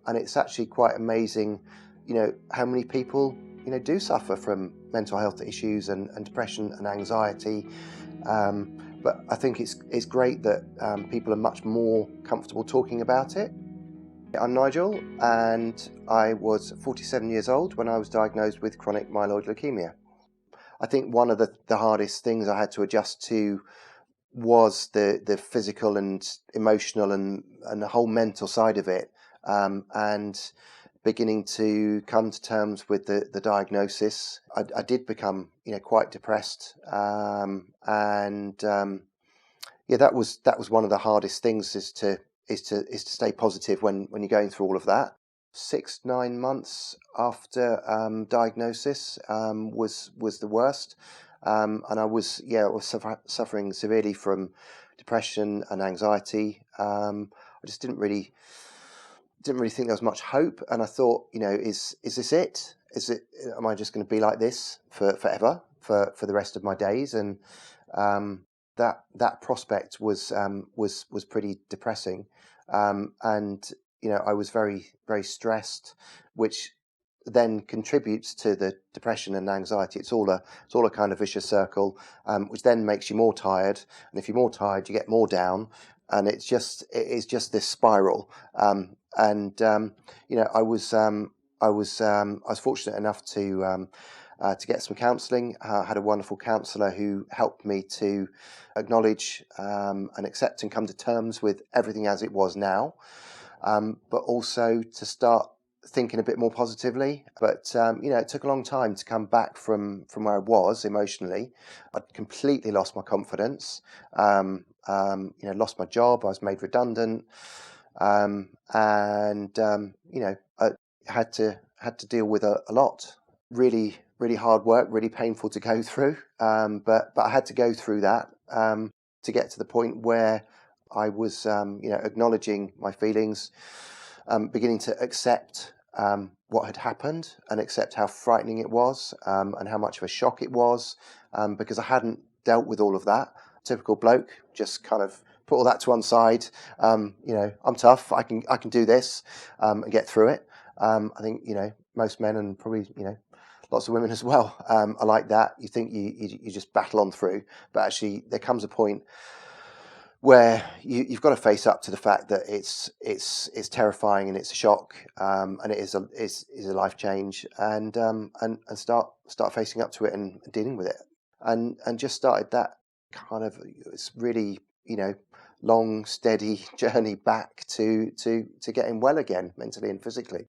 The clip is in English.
and it's actually quite amazing, how many people, do suffer from mental health issues and depression and anxiety. But I think it's great that people are much more comfortable talking about it. I'm Nigel, and I was 47 years old when I was diagnosed with chronic myeloid leukemia. I think one of the hardest things I had to adjust to was the physical and emotional and the whole mental side of it, and beginning to come to terms with the diagnosis. I did become quite depressed, and yeah, that was one of the hardest things, is to stay positive when you're going through all of that. 6-9 months after diagnosis was the worst, and I was suffering severely from depression and anxiety. I just didn't really think there was much hope, and I thought, is this it? Am I just going to be like this forever, for the rest of my days? And that prospect was pretty depressing, and I was very, very stressed, which then contributes to the depression and anxiety. It's all a kind of vicious circle, which then makes you more tired, and if you're more tired, you get more down, and it's just this spiral. I was fortunate enough to get some counselling. I had a wonderful counsellor who helped me to acknowledge and accept and come to terms with everything as it was now, but also to start thinking a bit more positively. But it took a long time to come back from where I was emotionally. I'd completely lost my confidence, lost my job. I was made redundant, and I had to deal with a lot. Really, really hard work, really painful to go through. But I had to go through that to get to the point where I was, acknowledging my feelings, beginning to accept what had happened, and accept how frightening it was, and how much of a shock it was, because I hadn't dealt with all of that. Typical bloke, just kind of put all that to one side. I'm tough. I can do this, and get through it. I think most men, and probably lots of women as well, are like that. You think you just battle on through, but actually there comes a point where you've got to face up to the fact that it's terrifying, and it's a shock, and it is a life change, and start facing up to it and dealing with it, and just started that kind of, it's really long, steady journey back to getting well again, mentally and physically.